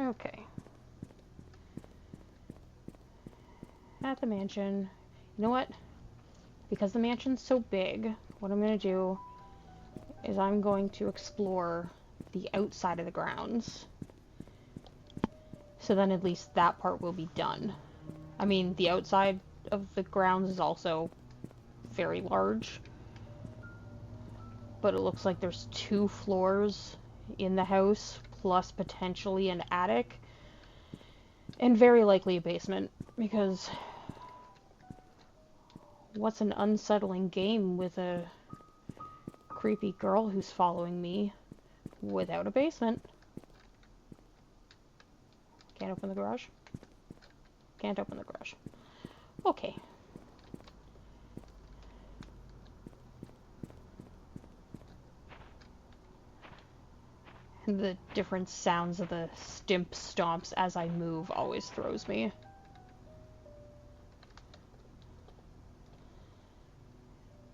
Okay. At the mansion. You know what? Because the mansion's so big, what I'm going to do is I'm going to explore the outside of the grounds. So then at least that part will be done. I mean, the outside of the grounds is also very large. But it looks like there's 2 floors in the house, plus potentially an attic. And very likely a basement, because what's an unsettling game with a creepy girl who's following me without a basement? Can't open the garage? Can't open the garage. Okay. The different sounds of the stimp stomps as I move always throws me.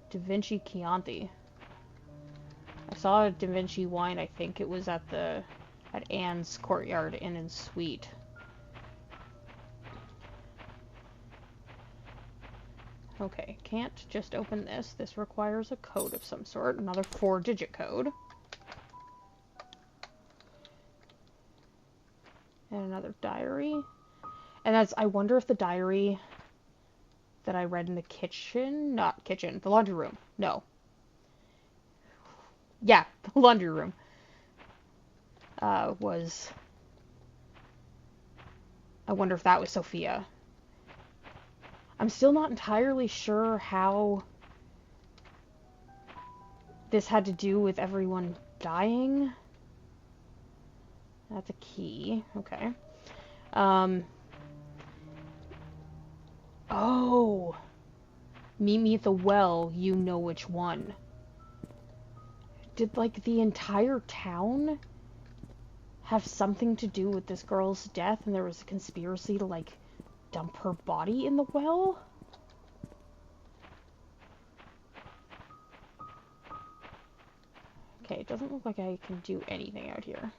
Da Vinci Chianti. I saw a Da Vinci wine, I think it was at Anne's Courtyard Inn and Suite. Okay, can't just open this. This requires a code of some sort, another 4-digit code. And another diary. And I wonder if the diary that I read in the the laundry room. No. Yeah, the laundry room. I wonder if that was Sophia. I'm still not entirely sure how this had to do with everyone dying. That's a key. Okay. Oh. Meet me at the well, you know which one. Did, like, the entire town have something to do with this girl's death, and there was a conspiracy to, like, dump her body in the well? Okay, it doesn't look like I can do anything out here.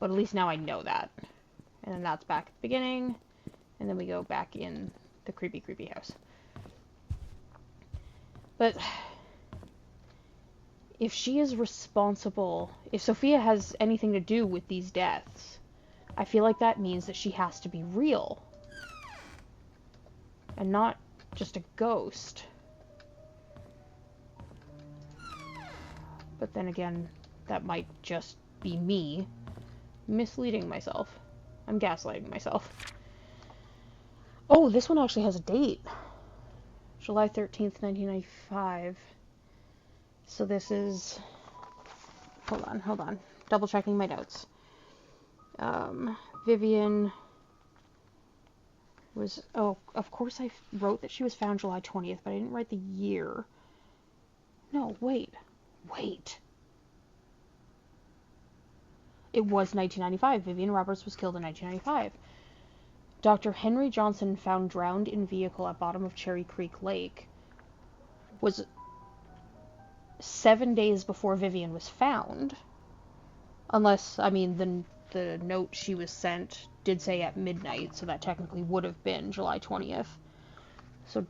But at least now I know that. And then that's back at the beginning. And then we go back in the creepy, creepy house. But if she is responsible, if Sophia has anything to do with these deaths, I feel like that means that she has to be real. And not just a ghost. But then again, that might just be me misleading myself. I'm gaslighting myself. Oh, this one actually has a date. July 13th, 1995. So this is... Hold on. Double checking my notes. Vivian was... Oh, of course I wrote that she was found July 20th, but I didn't write the year. No, wait. It was 1995. Vivian Roberts was killed in 1995. Dr. Henry Johnson, found drowned in vehicle at bottom of Cherry Creek Lake, was 7 days before Vivian was found. Unless, I mean, the note she was sent did say at midnight, so that technically would have been July 20th. So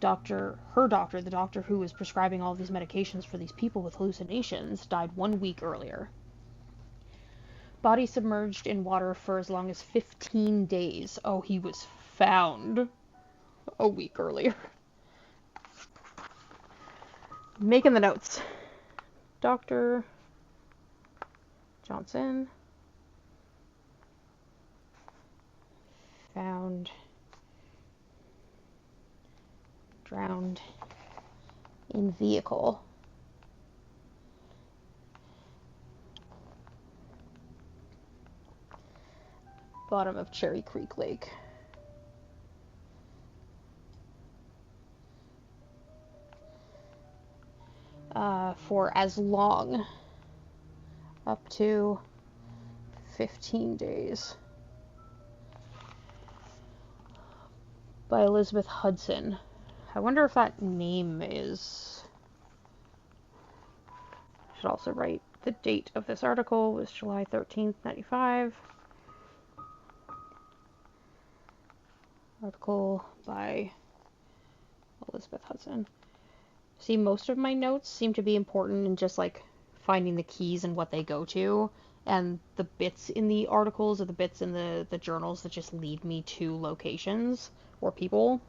her doctor, the doctor who was prescribing all of these medications for these people with hallucinations, died 1 week earlier. Body submerged in water for as long as 15 days. Oh, he was found a week earlier. Making the notes. Dr. Johnson found drowned in vehicle. Bottom of Cherry Creek Lake. For as long, up to 15 days. By Elizabeth Hudson. I wonder if that name is... I should also write the date of this article was July 13th, 95. Article by Elizabeth Hudson. See, most of my notes seem to be important in just like finding the keys and what they go to, and the bits in the articles or the bits in the journals that just lead me to locations or people.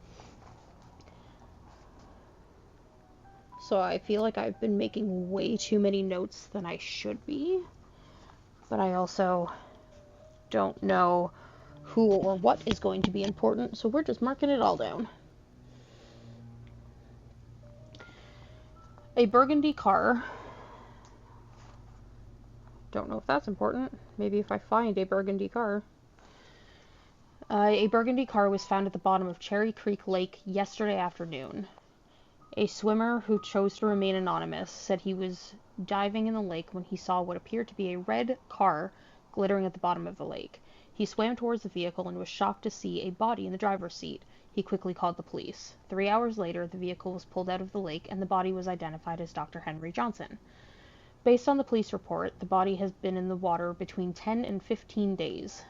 So I feel like I've been making way too many notes than I should be, but I also don't know who or what is going to be important, so we're just marking it all down. A burgundy car. Don't know if that's important. Maybe if I find a burgundy car. A burgundy car was found at the bottom of Cherry Creek Lake yesterday afternoon. A swimmer who chose to remain anonymous said he was diving in the lake when he saw what appeared to be a red car glittering at the bottom of the lake. He swam towards the vehicle and was shocked to see a body in the driver's seat. He quickly called the police. 3 hours later, the vehicle was pulled out of the lake and the body was identified as Dr. Henry Johnson. Based on the police report, the body has been in the water between 10 and 15 days.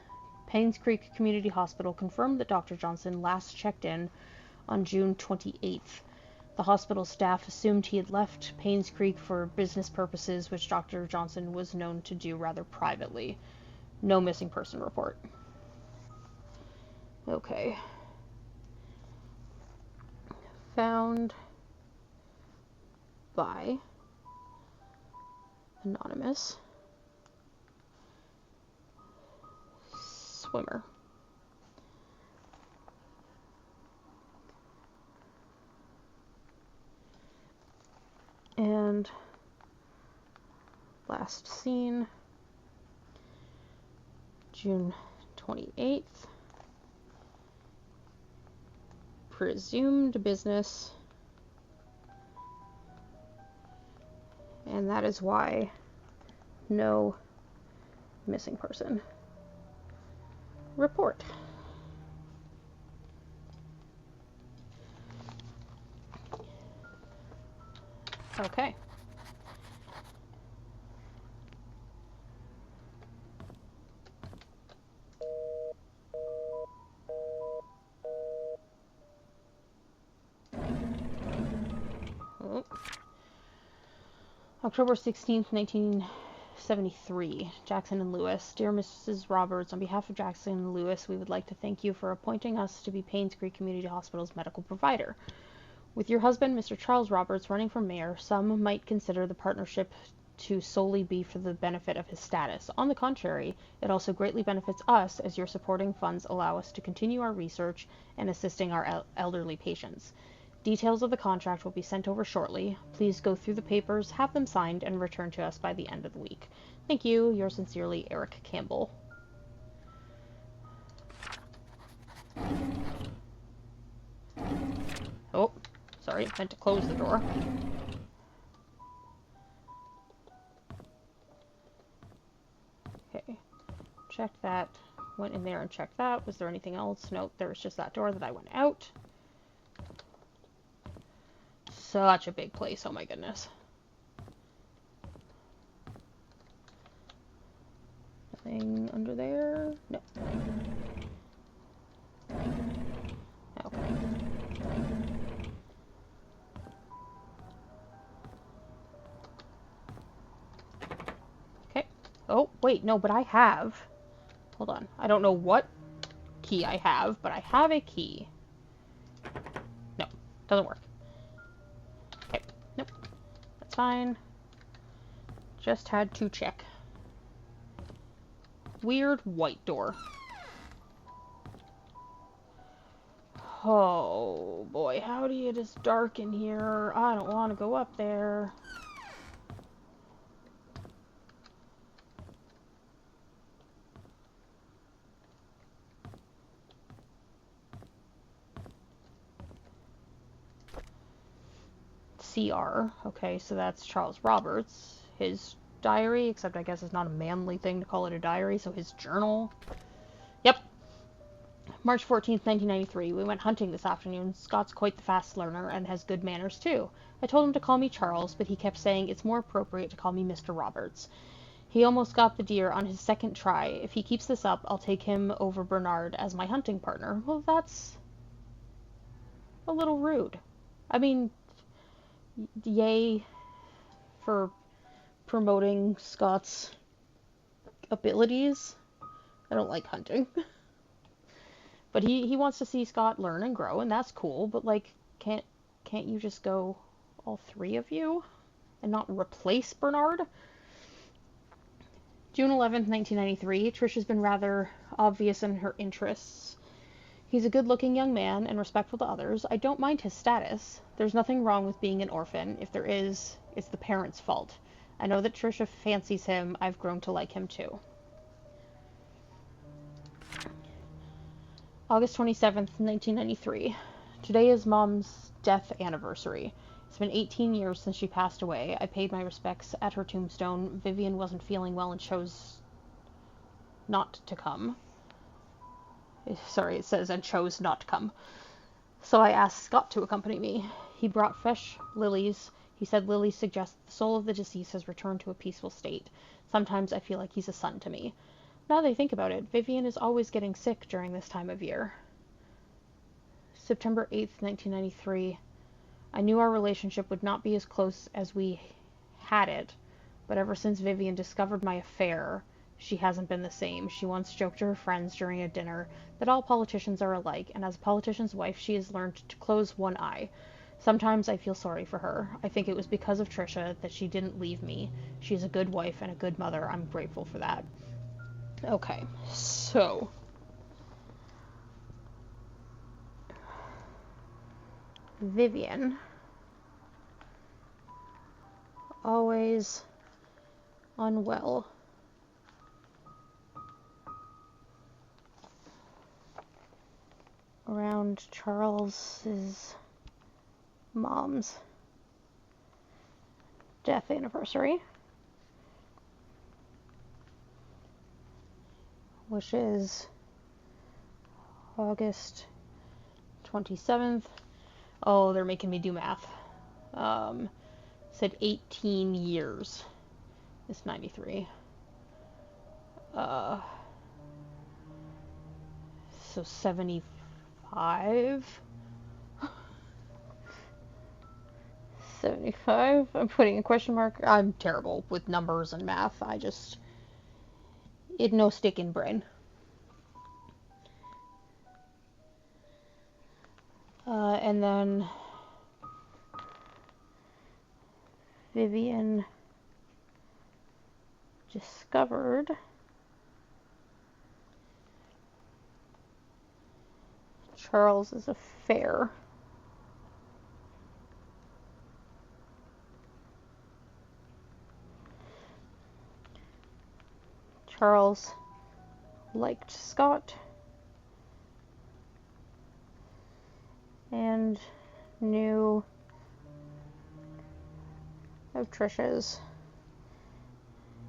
Painscreek Community Hospital confirmed that Dr. Johnson last checked in on June 28th. The hospital staff assumed he had left Painscreek for business purposes, which Dr. Johnson was known to do rather privately. No missing person report. Okay. Found by anonymous swimmer. And last seen June 28th. Presumed business. And that is why no missing person report. Okay. Oh. October 16th, 1973. Jackson and Lewis. Dear Mrs. Roberts, on behalf of Jackson and Lewis, we would like to thank you for appointing us to be Painscreek Community Hospital's medical provider. With your husband, Mr. Charles Roberts, running for mayor, some might consider the partnership to solely be for the benefit of his status. On the contrary, it also greatly benefits us, as your supporting funds allow us to continue our research and assisting our elderly patients. Details of the contract will be sent over shortly. Please go through the papers, have them signed, and return to us by the end of the week. Thank you. Yours sincerely, Eric Campbell. Oh, sorry, meant to close the door. Okay, checked that. Went in there and checked that. Was there anything else? Nope, there was just that door that I went out. Such a big place, oh my goodness. Nothing under there? No. Okay. Okay. Oh, wait, no, but I have. Hold on. I don't know what key I have, but I have a key. No, doesn't work. Okay, nope. That's fine. Just had to check. Weird white door. Oh boy, how do you just dark in here? I don't want to go up there. CR. Okay, so that's Charles Roberts. His diary, except I guess it's not a manly thing to call it a diary, so his journal. Yep. March 14th, 1993. We went hunting this afternoon. Scott's quite the fast learner and has good manners too. I told him to call me Charles, but he kept saying it's more appropriate to call me Mr. Roberts. He almost got the deer on his second try. If he keeps this up, I'll take him over Bernard as my hunting partner. Well, that's a little rude. I mean, yay for promoting Scott's abilities. I don't like hunting. But he wants to see Scott learn and grow, and that's cool, but like can't you just go all three of you and not replace Bernard? June 11th, 1993. Trish has been rather obvious in her interests. He's a good-looking young man and respectful to others. I don't mind his status. There's nothing wrong with being an orphan. If there is, it's the parents' fault. I know that Trisha fancies him. I've grown to like him too. August 27th, 1993. Today is Mom's death anniversary. It's been 18 years since she passed away. I paid my respects at her tombstone. Vivian wasn't feeling well and chose not to come. Sorry, it says, and chose not to come. So I asked Scott to accompany me. He brought fresh lilies. He said lilies suggest the soul of the deceased has returned to a peaceful state. Sometimes I feel like he's a son to me. Now that I think about it, Vivian is always getting sick during this time of year. September 8th, 1993. I knew our relationship would not be as close as we had it, but ever since Vivian discovered my affair, she hasn't been the same. She once joked to her friends during a dinner that all politicians are alike, and as a politician's wife, she has learned to close one eye. Sometimes I feel sorry for her. I think it was because of Trisha that she didn't leave me. She's a good wife and a good mother. I'm grateful for that. Okay, so Vivian, always unwell. Around Charles's mom's death anniversary, which is August 27th. Oh, they're making me do math. Said 18 years. It's 93. So 75. 75. I'm putting a question mark. I'm terrible with numbers and math. It no stick in brain. And then Vivian discovered Charles's affair. Charles liked Scott and knew of Trisha's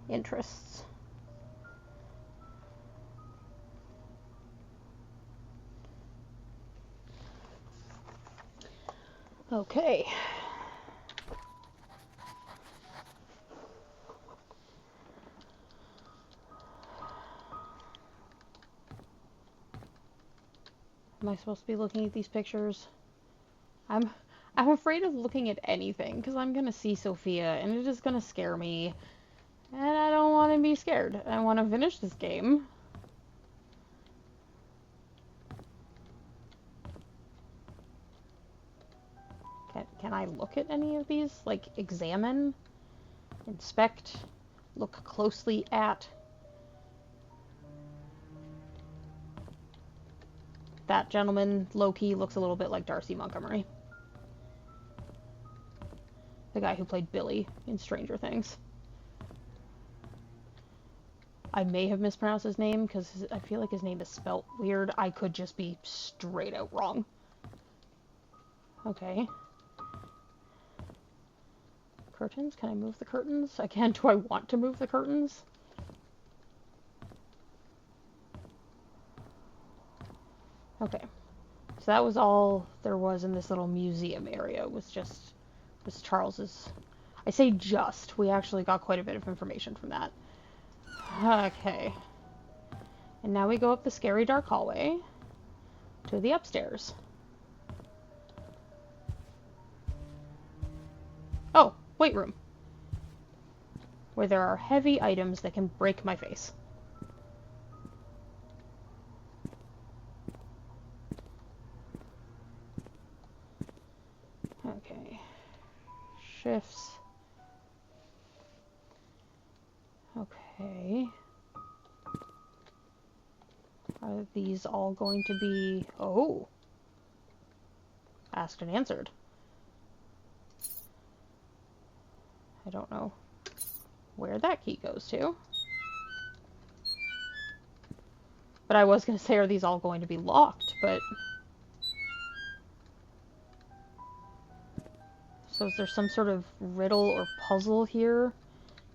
interests. Okay. Am I supposed to be looking at these pictures? I'm afraid of looking at anything because I'm gonna see Sophia and it is gonna scare me, and I don't want to be scared. I want to finish this game. Can I look at any of these? Like, examine, inspect, look closely at. That gentleman, low-key, looks a little bit like Darcy Montgomery. The guy who played Billy in Stranger Things. I may have mispronounced his name because I feel like his name is spelt weird. I could just be straight out wrong. Okay. Curtains? Can I move the curtains? Again, do I want to move the curtains? Okay. So that was all there was in this little museum area. Was Charles's... I say just. We actually got quite a bit of information from that. Okay. And now we go up the scary dark hallway to the upstairs. weight room, where there are heavy items that can break my face. Okay. Shifts. Okay. Are these all going to be... Oh. Asked and answered. I don't know where that key goes to. But I was going to say, are these all going to be locked? But... So is there some sort of riddle or puzzle here?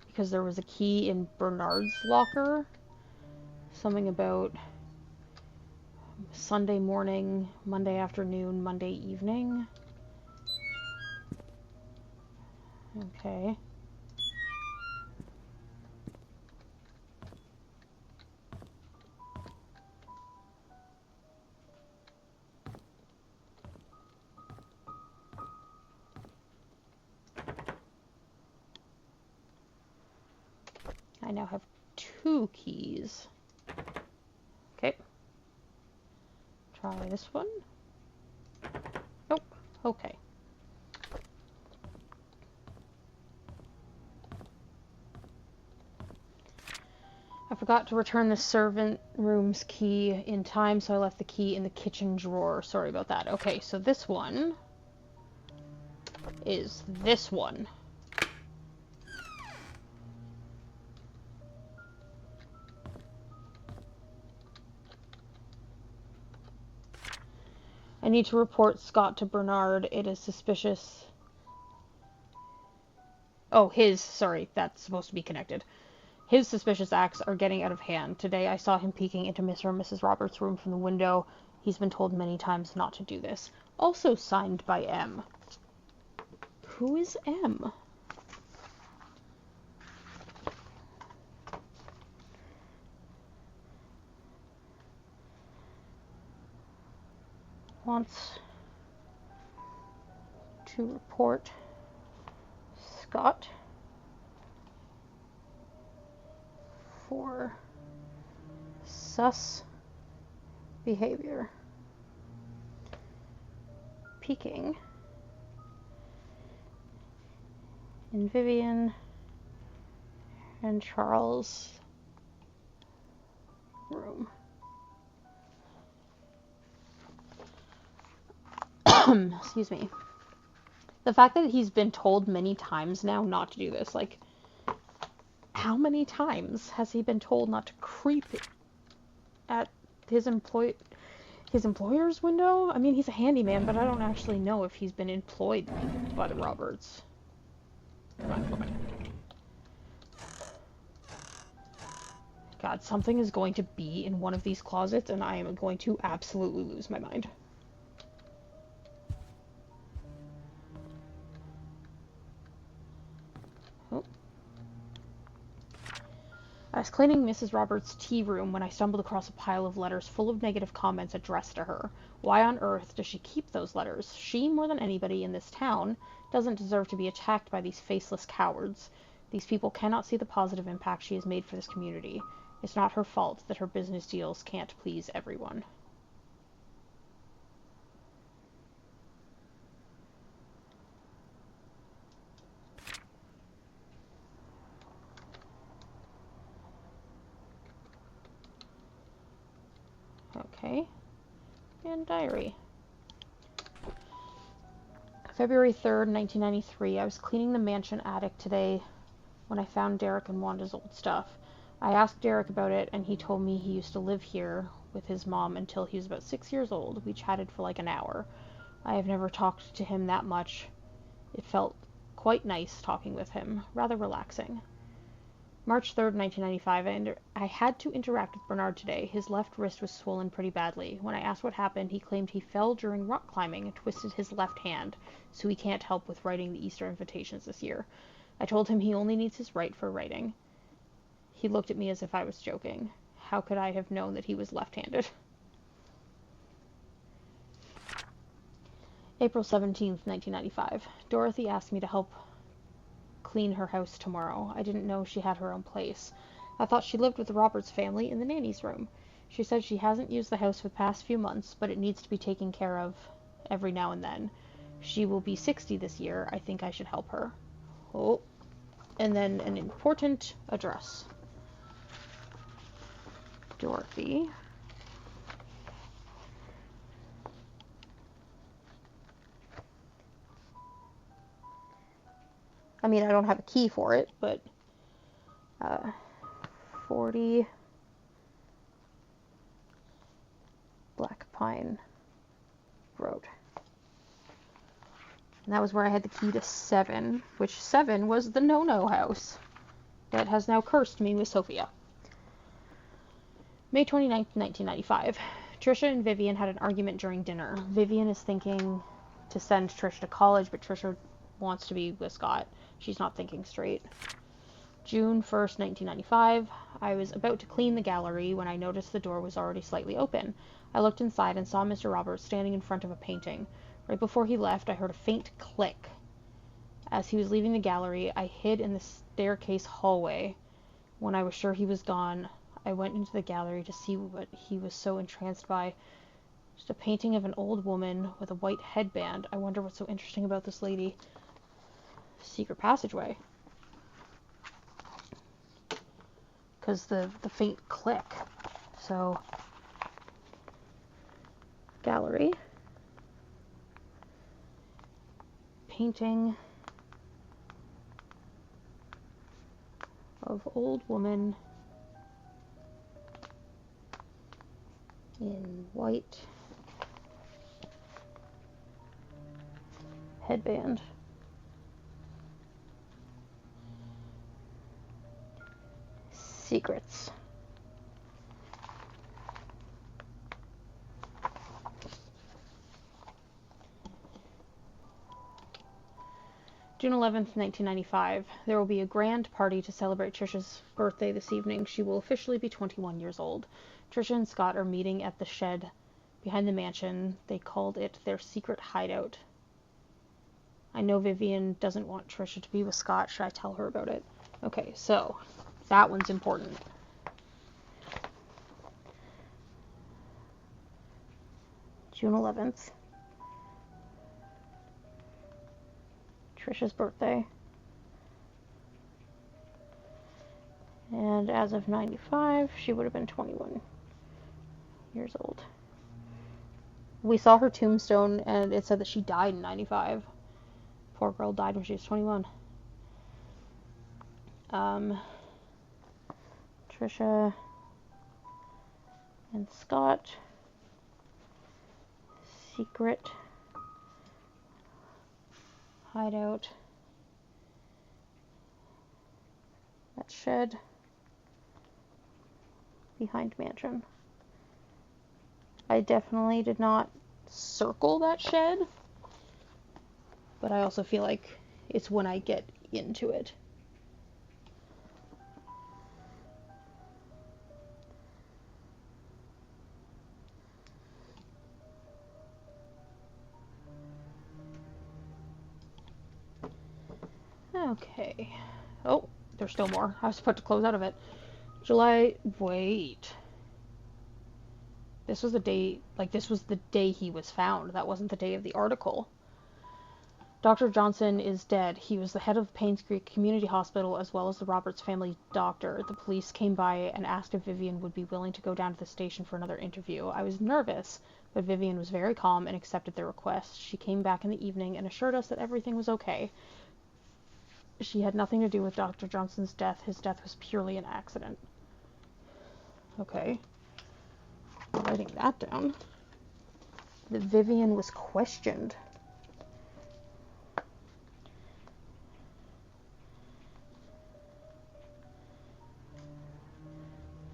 Because there was a key in Bernard's locker. Something about Sunday morning, Monday afternoon, Monday evening. Okay. I now have 2 keys. Okay. Try this one. Nope. Okay. I forgot to return the servant room's key in time, so I left the key in the kitchen drawer. Sorry about that. Okay, so this one is this one. I need to report Scott to Bernard. It is suspicious. Oh, sorry, that's supposed to be connected. His suspicious acts are getting out of hand. Today I saw him peeking into Mr. and Mrs. Roberts' room from the window. He's been told many times not to do this. Also signed by M. Who is M? Wants to report Scott for sus behavior. Peeking in Vivian and Charles' room. Excuse me. The fact that he's been told many times now not to do this, like, how many times has he been told not to creep at his employer's window? I mean, he's a handyman, but I don't actually know if he's been employed by the Roberts. Come on, woman. God, something is going to be in one of these closets, and I am going to absolutely lose my mind. I was cleaning Mrs. Roberts' tea room when I stumbled across a pile of letters full of negative comments addressed to her. Why on earth does she keep those letters? She, more than anybody in this town, doesn't deserve to be attacked by these faceless cowards. These people cannot see the positive impact she has made for this community. It's not her fault that her business deals can't please everyone. Okay. And diary. February 3rd, 1993. I was cleaning the mansion attic today when I found Derek and Wanda's old stuff. I asked Derek about it, and he told me he used to live here with his mom until he was about 6 years old. We chatted for like an hour. I have never talked to him that much. It felt quite nice talking with him, rather relaxing. March 3rd, 1995, I had to interact with Bernard today. His left wrist was swollen pretty badly. When I asked what happened, he claimed he fell during rock climbing and twisted his left hand, so he can't help with writing the Easter invitations this year. I told him he only needs his right for writing. He looked at me as if I was joking. How could I have known that he was left-handed? April 17th, 1995. Dorothy asked me to help clean her house tomorrow. I didn't know she had her own place. I thought she lived with the Roberts family in the nanny's room. She said she hasn't used the house for the past few months, but it needs to be taken care of every now and then. She will be 60 this year. I think I should help her. Oh, and then an important address. Dorothy. I mean, I don't have a key for it, but 40 Black Pine Road. And that was where I had the key to 7, which 7 was the no-no house that has now cursed me with Sophia. May 29th, 1995. Trisha and Vivian had an argument during dinner. Vivian is thinking to send Trisha to college, but Trisha wants to be with Scott. She's not thinking straight. June 1st, 1995. I was about to clean the gallery when I noticed the door was already slightly open. I looked inside and saw Mr. Roberts standing in front of a painting. Right before he left, I heard a faint click. As he was leaving the gallery, I hid in the staircase hallway. When I was sure he was gone, I went into the gallery to see what he was so entranced by. Just a painting of an old woman with a white headband. I wonder what's so interesting about this lady. Secret passageway. Because the faint click. So, gallery. Painting of old woman in white headband. Secrets. June 11th, 1995. There will be a grand party to celebrate Trisha's birthday this evening. She will officially be 21 years old. Trisha and Scott are meeting at the shed behind the mansion. They called it their secret hideout. I know Vivian doesn't want Trisha to be with Scott. Should I tell her about it? Okay, so that one's important. June 11th. Trisha's birthday. And as of 95, she would have been 21 years old. We saw her tombstone and it said that she died in 95. Poor girl died when she was 21. Trisha and Scott. Secret hideout. That shed behind mansion. I definitely did not circle that shed, but I also feel like it's when I get into it. Okay. Oh, there's still more. I was about to close out of it. Wait. This was the day, this was the day he was found. That wasn't the day of the article. Dr. Johnson is dead. He was the head of Painscreek Community Hospital as well as the Roberts family doctor. The police came by and asked if Vivian would be willing to go down to the station for another interview. I was nervous, but Vivian was very calm and accepted their request. She came back in the evening and assured us that everything was okay. She had nothing to do with Dr. Johnson's death. His death was purely an accident. Okay. Writing that down. That Vivian was questioned.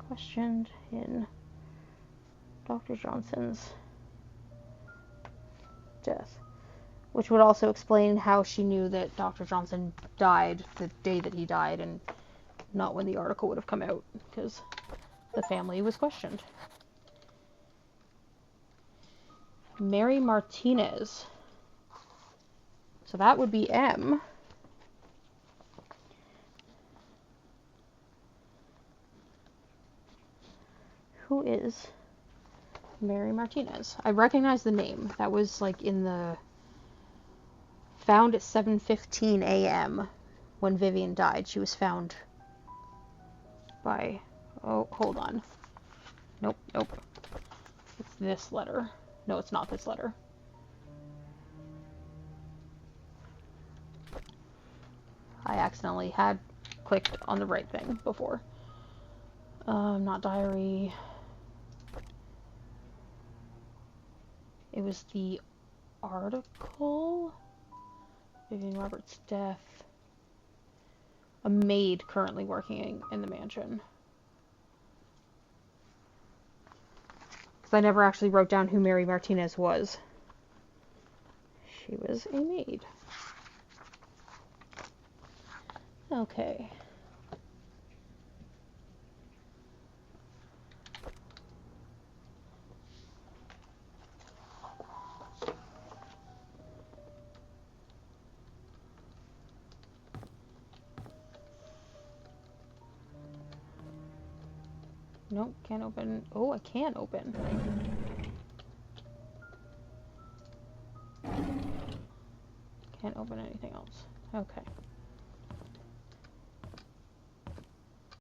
Questioned in Dr. Johnson's death. Which would also explain how she knew that Dr. Johnson died the day that he died and not when the article would have come out, because the family was questioned. Mary Martinez. So that would be M. Who is Mary Martinez? I recognize the name. That was like in the found at 7:15 a.m. when Vivian died. She was found by, oh, hold on. Nope. It's this letter. No, it's not this letter. I accidentally had clicked on the right thing before. Not diary. It was the article. Vivian Roberts' death. A maid currently working in the mansion. Because I never actually wrote down who Mary Martinez was. She was a maid. Okay. Nope, can't open. Oh, I can open. Can't open anything else. Okay.